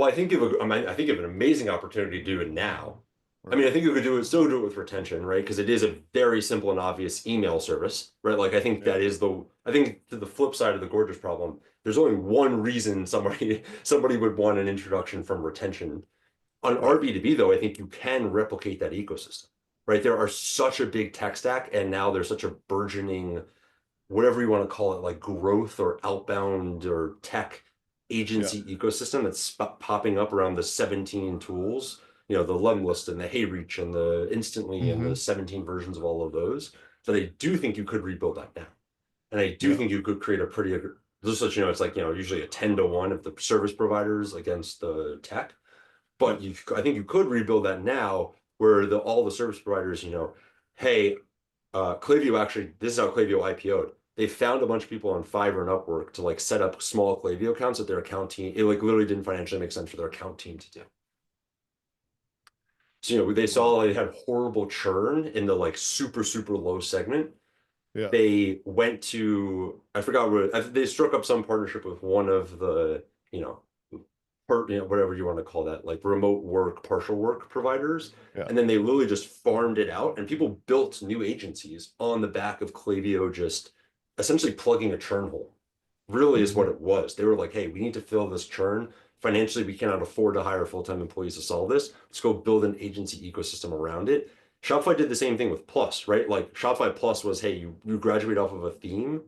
I think you have an amazing opportunity to do it now. Right. I mean, I think you could do it with retention, right? Because it is a very simple and obvious email service, right? Like I think that is I think to the flip side of the Gorgeous problem, there's only one reason somebody would want an introduction from retention. On our B2B though, I think you can replicate that ecosystem, right? There are such a big tech stack and now there's such a burgeoning, whatever you want to call it, like growth or outbound or tech agency ecosystem that's popping up around the 17 tools, the Lemlist and the HeyReach and the Instantly and the 17 versions of all of those. So they do think you could rebuild that now. And I do Yeah. think you could create a pretty, just so you know, it's like, usually a 10-to-1 of the service providers against the tech. But I think you could rebuild that now where all the service providers, hey, Klaviyo actually, this is how Klaviyo IPO'd. They found a bunch of people on Fiverr and Upwork to like set up small Klaviyo accounts that their account team, it like literally didn't financially make sense for their account team to do. So, they saw they had horrible churn in the like super, super low segment. Yeah. They went to, I forgot what, they struck up some partnership with one of the, whatever you want to call that, like remote work, partial work providers. Yeah. And then they literally just farmed it out, and people built new agencies on the back of Klaviyo just essentially plugging a churn hole. Really is what it was. They were like, hey, we need to fill this churn. Financially, we cannot afford to hire full-time employees to solve this. Let's go build an agency ecosystem around it. Shopify did the same thing with Plus, right? Like Shopify Plus was, hey, you graduate off of a theme.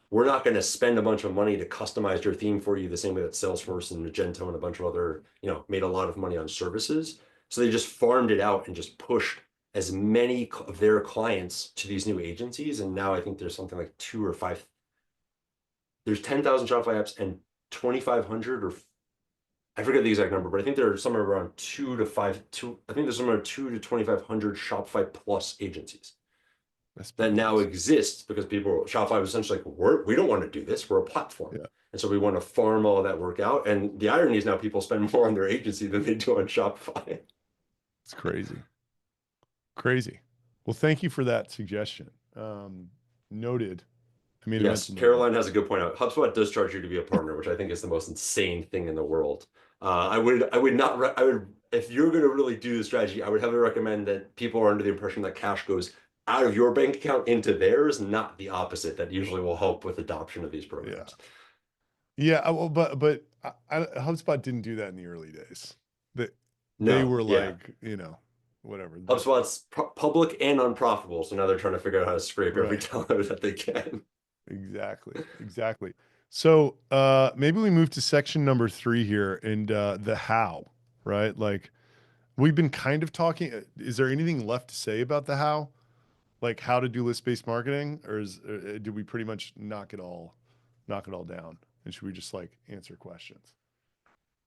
We're not going to spend a bunch of money to customize your theme for you the same way that Salesforce and Magento and a bunch of other, made a lot of money on services. So they just farmed it out and just pushed as many of their clients to these new agencies. And now I think there's something like 10,000 Shopify apps and 2,500 or I forget the exact number, but I think there are somewhere around 2 to 2,500 Shopify Plus agencies that now exists because Shopify was essentially like, we don't want to do this. We're a platform. Yeah. And so we want to farm all that work out. And the irony is now people spend more on their agency than they do on Shopify. It's crazy. Crazy. Well, thank you for that suggestion. Noted. I mean, yes, Caroline has a good point out. HubSpot does charge you to be a partner, which I think is the most insane thing in the world. I would if you're going to really do the strategy, I would heavily recommend that people are under the impression that cash goes out of your bank account into theirs, not the opposite. That usually will help with adoption of these programs. Yeah. Well, but HubSpot didn't do that in the early days. They were like, whatever. HubSpot's public and unprofitable, so now they're trying to figure out how to scrape every Right. dollar that they can. Exactly. So maybe we move to section number 3 here and the how, right? Like we've been kind of talking. Is there anything left to say about the how? Like how to do list-based marketing, or did we pretty much knock it all down? And should we just like answer questions?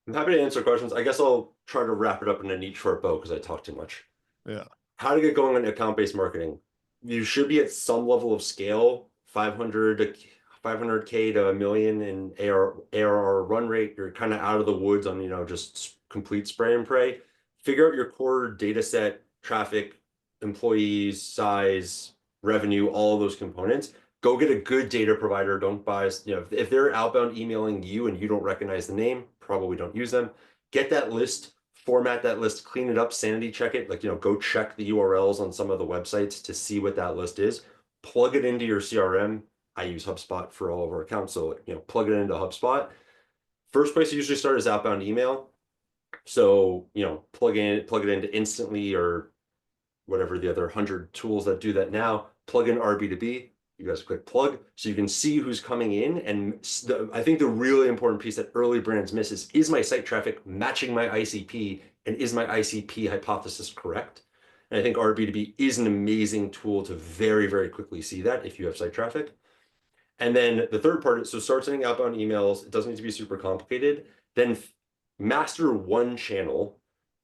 I'm happy to answer questions. I guess I'll try to wrap it up in a neat short bow because I talk too much. Yeah. How to get going on account-based marketing. You should be at some level of scale, 500K to $1 million in ARR run rate. You're kind of out of the woods on, just complete spray and pray. Figure out your core data set, traffic, employees, size, revenue, all of those components. Go get a good data provider. Don't buy, if they're outbound emailing you and you don't recognize the name, probably don't use them. Get that list, format that list, clean it up, sanity check it. Like, go check the URLs on some of the websites to see what that list is. Plug it into your CRM. I use HubSpot for all of our accounts. So, plug it into HubSpot. First place you usually start is outbound email. So, plug it into Instantly or whatever the other 100 tools that do that now. Plug in RB2B. You guys click plug so you can see who's coming in. And I think the really important piece that early brands miss is my site traffic matching my ICP, and is my ICP hypothesis correct? And I think RB2B is an amazing tool to very, very quickly see that if you have site traffic. And then the third part is, so start sending outbound emails. It doesn't need to be super complicated. Then master one channel.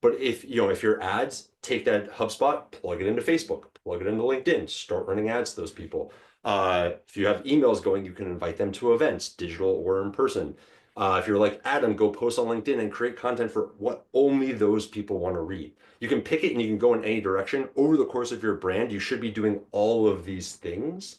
But if your ads, take that HubSpot, plug it into Facebook, plug it into LinkedIn, start running ads to those people. If you have emails going, you can invite them to events, digital or in person. If you're like Adam, go post on LinkedIn and create content for what only those people want to read. You can pick it and you can go in any direction. Over the course of your brand, you should be doing all of these things.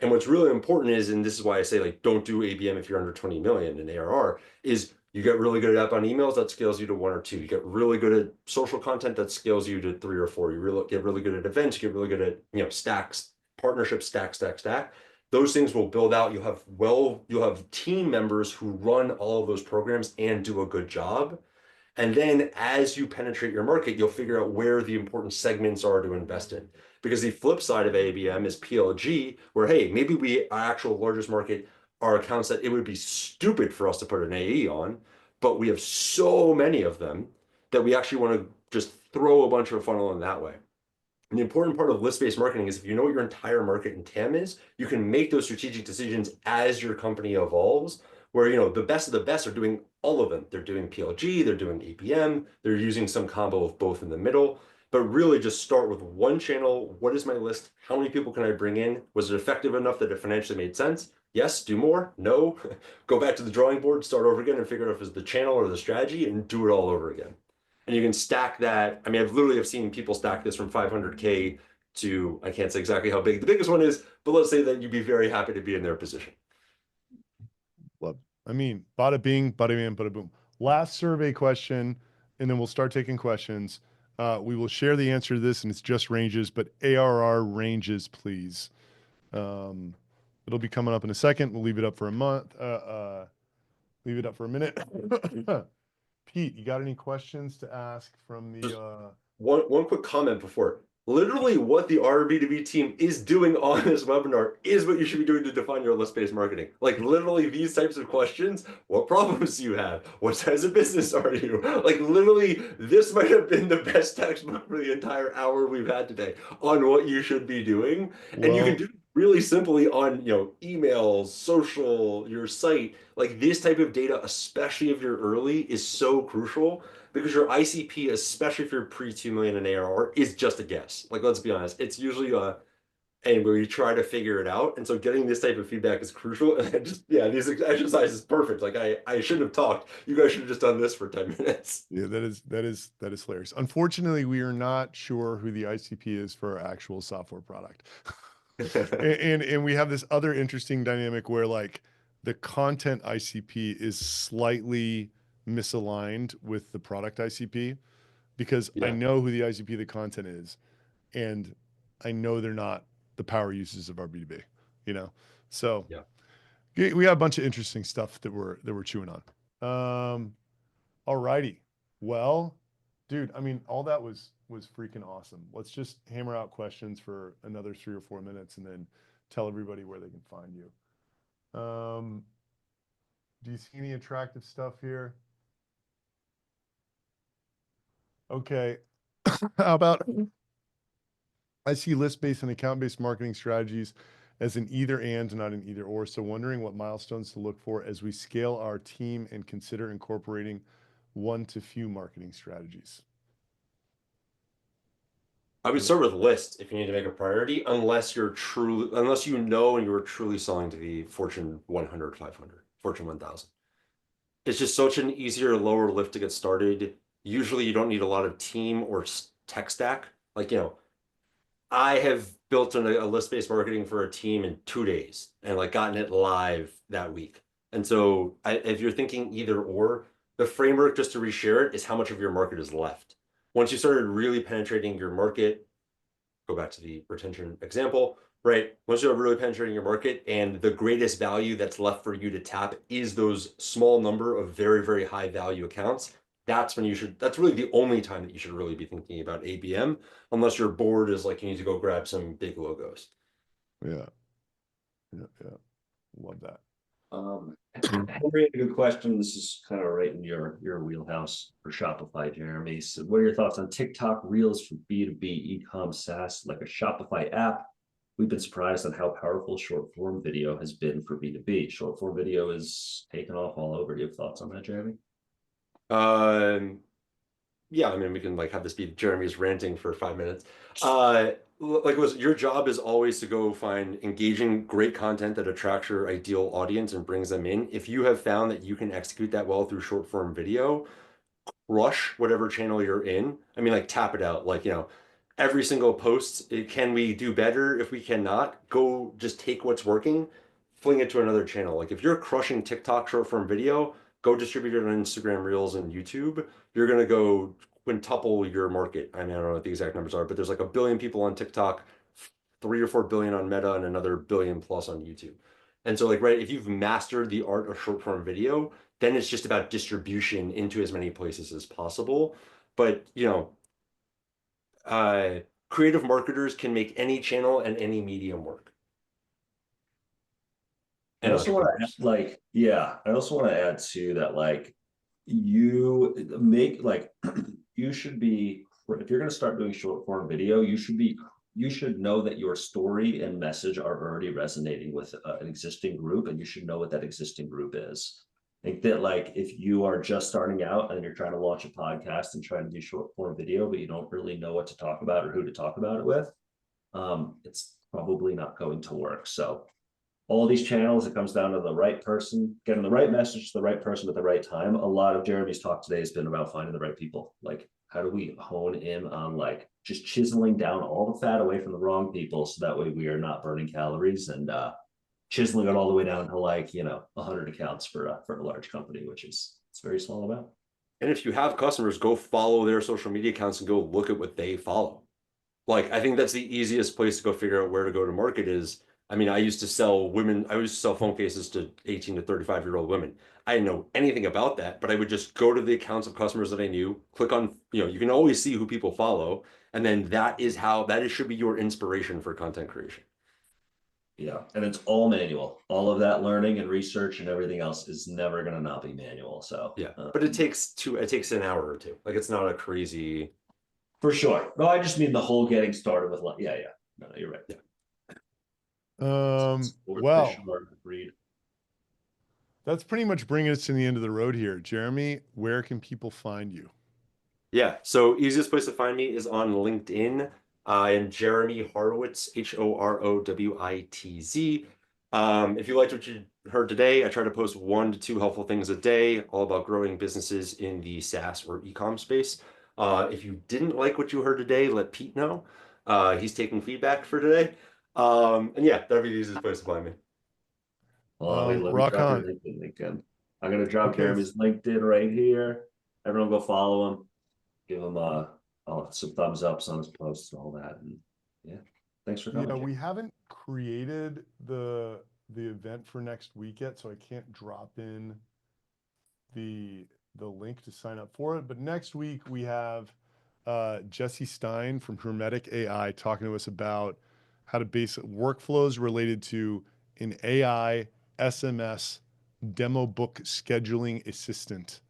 And what's really important is, and this is why I say, like, don't do ABM if you're under 20 million in ARR, is you get really good at outbound emails, that scales you to 1 or 2. You get really good at social content, that scales you to 3 or 4. You get really good at events, you get really good at, stacks, partnerships, stack. Those things will build out. You'll have team members who run all of those programs and do a good job. And then as you penetrate your market, you'll figure out where the important segments are to invest in. Because the flip side of ABM is PLG, where, hey, maybe our actual largest market are accounts that it would be stupid for us to put an AE on, but we have so many of them that we actually want to just throw a bunch of a funnel in that way. And the important part of list-based marketing is if you know what your entire market and TAM is, you can make those strategic decisions as your company evolves, where, you know, the best of the best are doing all of them. They're doing PLG, they're doing APM, they're using some combo of both in the middle, but really just start with one channel. What is my list? How many people can I bring in? Was it effective enough that it financially made sense? Yes, do more. No, go back to the drawing board, start over again and figure out if it's the channel or the strategy and do it all over again. And you can stack that. I mean, I've literally have seen people stack this from 500K to, I can't say exactly how big the biggest one is, but let's say that you'd be very happy to be in their position. Love. I mean, bada bing, bada bing, bada boom. Last survey question, and then we'll start taking questions. We will share the answer to this, and it's just ranges, but ARR ranges, please. It'll be coming up in a second. We'll leave it up for a month. Leave it up for a minute. Pete, you got any questions to ask from the One quick comment before. Literally what the RB2B team is doing on this webinar is what you should be doing to define your list-based marketing. Like literally these types of questions, what problems do you have? What size of business are you? Like literally this might have been the best textbook for the entire hour we've had today on what you should be doing. And you can do really simply on, you know, emails, social, your site. Like this type of data, especially if you're early, is so crucial because your ICP, especially if you're pre 2 million in ARR, is just a guess. Like, let's be honest, it's usually and where you try to figure it out. And so getting this type of feedback is crucial. And just, yeah, these exercises perfect. Like I shouldn't have talked. You guys should have just done this for 10 minutes. Yeah, that is hilarious. Unfortunately, we are not sure who the ICP is for our actual software product. and we have this other interesting dynamic where like the content ICP is slightly misaligned with the product ICP because I know who the ICP of the content is, and I know they're not the power uses of our B2B, you know? So we got a bunch of interesting stuff that we're chewing on. All righty. Well, dude, I mean, all that was freaking awesome. Let's just hammer out questions for another 3 or 4 minutes and then tell everybody where they can find you. Do you see any attractive stuff here? Okay. How about I see list-based and account-based marketing strategies as an either and, not an either or. So wondering what milestones to look for as we scale our team and consider incorporating one to few marketing strategies. I would start with lists if you need to make a priority, unless you know and you're truly selling to the Fortune 100, 500, Fortune 1000. It's just such an easier, lower lift to get started. Usually you don't need a lot of team or tech stack. Like, you know, I have built a list-based marketing for a team in 2 days and like gotten it live that week. And so if you're thinking either or, the framework, just to reshare it, is how much of your market is left. Once you started really penetrating your market, go back to the retention example, right? Once you're really penetrating your market and the greatest value that's left for you to tap is those small number of very, very high value accounts, that's when that's really the only time that you should really be thinking about ABM, unless your board is like, you need to go grab some big logos. Yeah. Love that. Henry had a good question. This is kind of right in your wheelhouse for Shopify, Jeremy. So what are your thoughts on TikTok Reels for B2B e-com SaaS, like a Shopify app? We've been surprised on how powerful short form video has been for B2B. Short form video is taken off all over. Do you have thoughts on that, Jeremy? Yeah, I mean, we can like have this be Jeremy's ranting for 5 minutes. Your job is always to go find engaging, great content that attracts your ideal audience and brings them in. If you have found that you can execute that well through short form video, rush whatever channel you're in. I mean, like tap it out. Like, you know, every single post, can we do better? If we cannot, go just take what's working, fling it to another channel. Like if you're crushing TikTok short form video, go distribute it on Instagram Reels and YouTube. You're going to go quintuple your market. I mean, I don't know what the exact numbers are, but there's like 1 billion people on TikTok, 3 or 4 billion on Meta, and another 1 billion plus on YouTube. And so like, right, if you've mastered the art of short form video, then it's just about distribution into as many places as possible. But, you know, creative marketers can make any channel and any medium work. And I also want to I also want to add to that, like, you make like you should be if you're going to start doing short form video, you should know that your story and message are already resonating with an existing group, and you should know what that existing group is. I think that, like, if you are just starting out and you're trying to launch a podcast and trying to do short form video, but you don't really know what to talk about or who to talk about it with, it's probably not going to work. So all these channels, it comes down to the right person, getting the right message to the right person at the right time. A lot of Jeremy's talk today has been about finding the right people. Like, how do we hone in on, like, just chiseling down all the fat away from the wrong people, so that way we are not burning calories, and chiseling it all the way down to, like, 100 accounts for a large company, which is, it's very small amount. And if you have customers, go follow their social media accounts and go look at what they follow. Like, I think that's the easiest place to go figure out where to go to market is, I mean, I used to sell phone cases to 18 to 35-year-old women. I didn't know anything about that, but I would just go to the accounts of customers that I knew, click on, you can always see who people follow. And then that should be your inspiration for content creation. Yeah, and it's all manual. All of that learning and research and everything else is never going to not be manual. So yeah, but it takes an hour or two. Like, it's not a crazy. For sure. No, I just mean the whole getting started with, like, yeah. No, you're right. Yeah. Well, Read. that's pretty much bringing us to the end of the road here. Jeremy, where can people find you? Yeah, so easiest place to find me is on LinkedIn. I am Jeremy Horowitz, Horowitz. If you liked what you heard today, I try to post 1 to 2 helpful things a day, all about growing businesses in the SaaS or e-com space. If you didn't like what you heard today, let Pete know. He's taking feedback for today. And yeah, that'd be the easiest place to find me. Well, wait, let me Rock drop your on. LinkedIn. I'm gonna drop Okay. Jeremy's LinkedIn right here. Everyone go follow him. Give him some thumbs ups on his posts and all that. And yeah, thanks for coming. Yeah, Jeremy. we haven't created the event for next week yet, so I can't drop in the link to sign up for it. But next week we have Jesse Stein from Hermetic AI talking to us about how to base workflows related to an AI SMS demo book scheduling assistant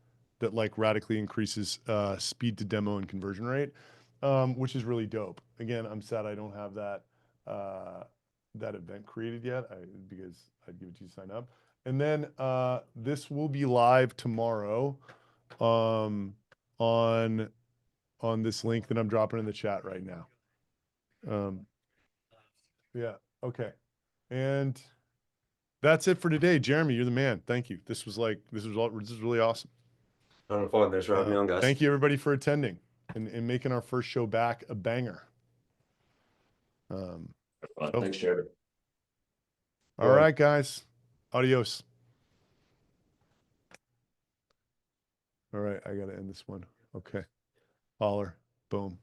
that, like, radically increases speed to demo and conversion rate, which is really dope. Again, I'm sad I don't have that event created yet, because I'd give it to you to sign up. And then this will be live tomorrow on this link that I'm dropping in the chat right now. Yeah, okay. And that's it for today. Jeremy, you're the man. Thank you. This was really awesome. Not fun. Thanks for having me on, guys. Thank you, everybody, for attending and making our first show back a banger. Thanks, Jeremy. All right, guys. Adios. All right, I got to end this one. Okay. Holler. Boom.